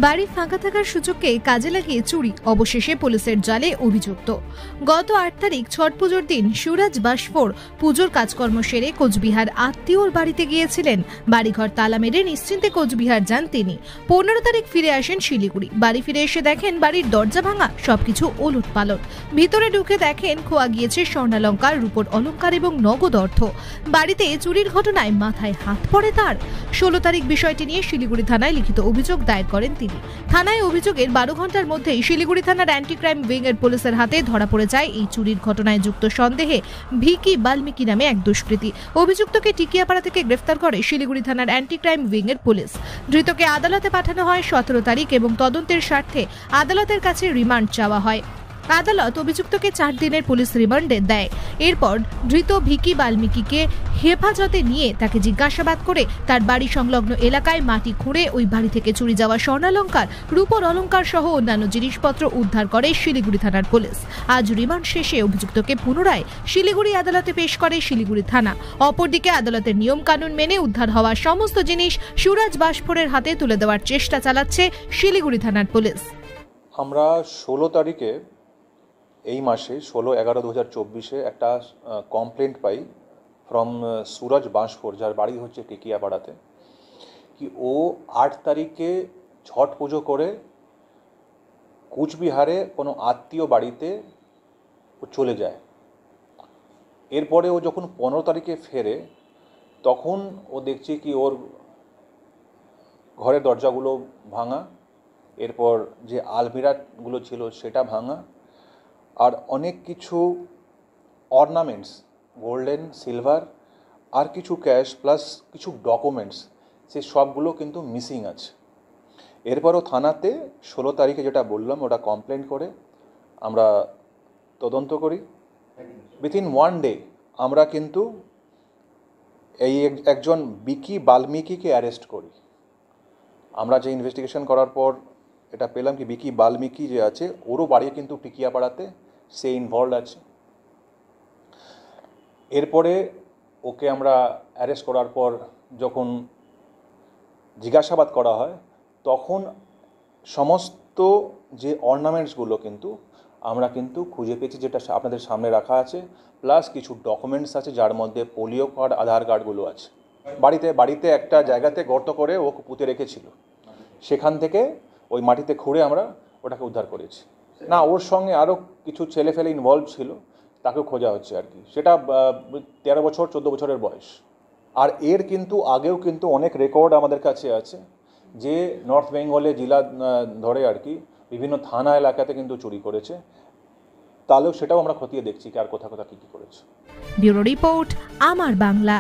বাড়ি ফাঁকা থাকার সুযোগকে কাজে লাগিয়ে চুরি, অবশেষে পুলিশের জালে অভিযুক্ত। গত 8 তারিখ ছট পুজোর দিন সুরাজ বাসফোর পুজোর কাজকর্ম সেরে কোচবিহার আত্মীয়র বাড়িতে গিয়েছিলেন। বাড়িঘর তালা মেরে নিশ্চিন্তে কোচবিহার যান তিনি। 15 তারিখ ফিরে আসেন শিলিগুড়ি। বাড়ি ফিরে এসে দেখেন বাড়ির দরজা ভাঙা, সবকিছু ওলট পালট। ভিতরে ঢুকে দেখেন খোয়া গিয়েছে স্বর্ণালঙ্কার, রূপোর অলঙ্কার এবং নগদ অর্থ। বাড়িতে চুরির ঘটনায় মাথায় হাত পড়ে তার। 16 তারিখ বিষয়টি নিয়ে শিলিগুড়ি থানায় লিখিত অভিযোগ দায়ের করেন তিনি। থানায় অভিযোগের 12 ঘন্টার মধ্যেই শিলিগুড়ি থানার অ্যান্টি ক্রাইম উইং এর পুলিশের হাতে ধরা পড়ে যায় এই চুরির ঘটনায় যুক্ত সন্দেহে ভিকি বাল্মীকি নামে এক দুষ্কৃতী। অভিযুক্তকে টিকিয়াপাড়া থেকে গ্রেফতার করে শিলিগুড়ি থানার অ্যান্টি ক্রাইম উইং এর পুলিশ। ধৃতকে আদালতে পাঠানো হয় 17 তারিখ এবং তদন্তের স্বার্থে আদালতের কাছে রিমান্ড চাওয়া হয়। আদালত অভিযুক্তকে 4 দিনের পুলিশ রিমান্ডে দেয়। এরপর ধৃত ভিকি বাল্মীকিকে হেফাজতে নিয়ে তাকে জিজ্ঞাসাবাদ করে তার বাড়ি সংলগ্ন এলাকায় মাটি খুঁড়ে ওই বাড়ি থেকে চুরি যাওয়া স্বর্ণালঙ্কার, রূপোর অলঙ্কার সহ অন্যান্য জিনিসপত্র উদ্ধার করে শিলিগুড়ি থানার পুলিশ। আজ রিমান্ড শেষে অভিযুক্তকে পুনরায় শিলিগুড়ি আদালতে পেশ করে শিলিগুড়ি থানা। অপরদিকে আদালতের নিয়ম কানুন মেনে উদ্ধার হওয়া সমস্ত জিনিস সুরাজ বাসফোরের হাতে তুলে দেওয়ার চেষ্টা চালাচ্ছে শিলিগুড়ি থানার পুলিশ। আমরা 16 তারিখে এই মাসে 16/11/2024 একটা complaint pi from Suraj Bansphor, যার বাড়ি হচ্ছে টিকিয়াপাড়াতে, কি ও 8 তারিখে ছট পুজো করে কুচবিহারে কোনো আত্মীয় বাড়িতে ও চলে যায়। এরপরে ও যখন 15 তারিখে ফেরে তখন ও দেখছে কি ওর ঘরের দরজাগুলো ভাঙা, এরপর যে আলমিরাগুলো ছিল সেটা ভাঙা, আর অনেক কিছু অর্নামেন্টস, গোল্ডেন, সিলভার আর কিছু ক্যাশ প্লাস কিছু ডকুমেন্টস, সে সবগুলো কিন্তু মিসিং আছে। এরপরও থানাতে 16 তারিখে যেটা বললাম ওটা কমপ্লেন করে আমরা তদন্ত করি। উইথিন 1 ডে আমরা কিন্তু এই একজন ভিকি বাল্মীকিকে অ্যারেস্ট করি। আমরা যে ইনভেস্টিগেশন করার পর এটা পেলাম কি ভিকি বাল্মীকি যে আছে ওরও বাড়ি কিন্তু টিকিয়াপাড়াতে, সে ইনভলভ আছে। এরপরে ওকে আমরা অ্যারেস্ট করার পর যখন জিজ্ঞাসাবাদ করা হয় তখন সমস্ত যে অর্নামেন্টসগুলো কিন্তু আমরা কিন্তু খুঁজে পেয়েছি, যেটা আপনাদের সামনে রাখা আছে, প্লাস কিছু ডকুমেন্টস আছে যার মধ্যে পোলিও কার্ড, আধার কার্ডগুলো আছে। বাড়িতে একটা জায়গাতে গর্ত করে ও পুঁতে রেখেছিল, সেখান থেকে ওই মাটিতে খুঁড়ে আমরা ওটাকে উদ্ধার করেছি। না, ওর সঙ্গে আরও কিছু ছেলেফেলে ইনভলভ ছিল, তাকেও খোঁজা হচ্ছে আর কি। সেটা 13 বছর 14 বছরের বয়স। আর এর কিন্তু আগেও কিন্তু অনেক রেকর্ড আমাদের কাছে আছে যে নর্থ বেঙ্গলে জেলা ধরে আর কি বিভিন্ন থানা এলাকাতে কিন্তু চুরি করেছে। তাহলেও সেটাও আমরা খতিয়ে দেখছি কি আর কোথা কী করেছে। ব্যুরো রিপোর্ট, আমার Bangla.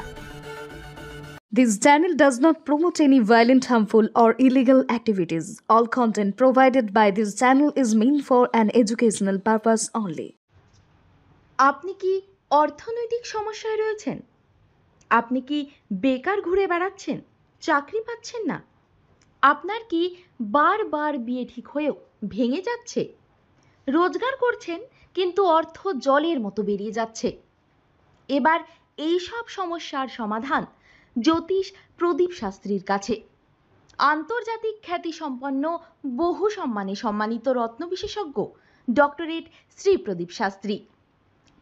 This channel does not promote any violent, harmful, or illegal activities. All content provided by this channel is meant for an educational purpose only. আপনি কি অর্থনৈতিক সমস্যায় রয়েছেন? আপনি কি বেকার ঘুরে বেড়াচ্ছেন, চাকরি পাচ্ছেন না? আপনার কি বারবার বিয়ে ঠিক হয়েও ভেঙে যাচ্ছে? রোজগার করছেন কিন্তু অর্থ জলের মতো বেরিয়ে যাচ্ছে। এবার এই সব সমস্যার সমাধান জ্যোতিষ প্রদীপ শাস্ত্রীর কাছে। আন্তর্জাতিক খ্যাতিসম্পন্ন, বহু সম্মানে সম্মানিত রত্ন বিশেষজ্ঞ ডক্টরেট শ্রী প্রদীপ শাস্ত্রী,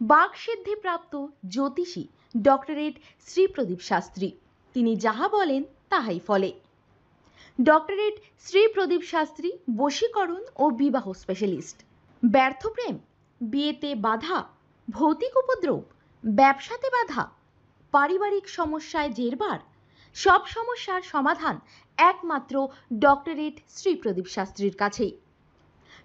বাকসিদ্ধিপ্রাপ্ত জ্যোতিষী ডক্টরেট শ্রী প্রদীপ শাস্ত্রী। তিনি যাহা বলেন তাহাই ফলে। ডক্টরেট শ্রী প্রদীপ শাস্ত্রী বশীকরণ ও বিবাহ স্পেশালিস্ট। ব্যর্থ প্রেম, বিয়েতে বাধা, ভৌতিক উপদ্রব, ব্যবসাতে বাধা, পারিবারিক সমস্যায় জেরবার, সব সমস্যার সমাধান একমাত্র ডক্টরেট শ্রী প্রদীপ শাস্ত্রীর কাছেই।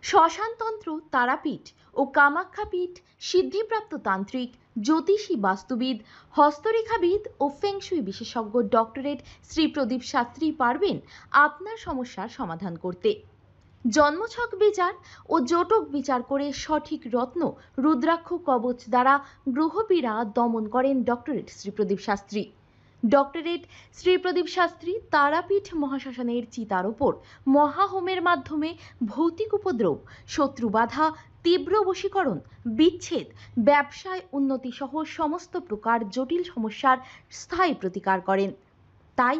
শ্মশানতন্ত্র, তারাপীঠ ও কামাখ্যাপীঠ, সিদ্ধিপ্রাপ্ত তান্ত্রিক, জ্যোতিষী, বাস্তুবিদ, হস্তরেখাবিদ ও ফেংশুই বিশেষজ্ঞ ডক্টরেট শ্রী প্রদীপ শাস্ত্রী পারবেন আপনার সমস্যার সমাধান করতে। জন্মছক বিচার ও জটক বিচার করে সঠিক রত্ন, রুদ্রাক্ষ, কবচ দ্বারা গ্রহপীড়া দমন করেন ডক্টরেট শ্রী প্রদীপ শাস্ত্রী। ডক্টরেট শ্রী প্রদীপ শাস্ত্রী তারাপীঠ মহাশ্মশানের চিতার ওপর মহাহোমের মাধ্যমে ভৌতিক উপদ্রব, শত্রু বাধা, তীব্র বশীকরণ, বিচ্ছেদ, ব্যবসায় উন্নতি সহ সমস্ত প্রকার জটিল সমস্যার স্থায়ী প্রতিকার করেন। তাই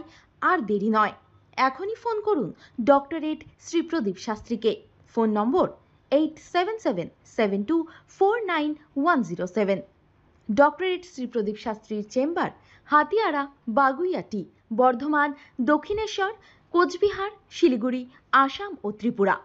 আর দেরি নয়, এখনই ফোন করুন ডক্টরেট শ্রীপ্রদীপ শাস্ত্রীকে। Phone number 8777249107। ডক্টরেট শ্রীপ্রদীপ শাস্ত্রীর চেম্বার হাতিয়াড়া, বাগুইয়াটি, বর্ধমান, দক্ষিণেশ্বর, কোচবিহার, শিলিগুড়ি, আসাম ও ত্রিপুরা।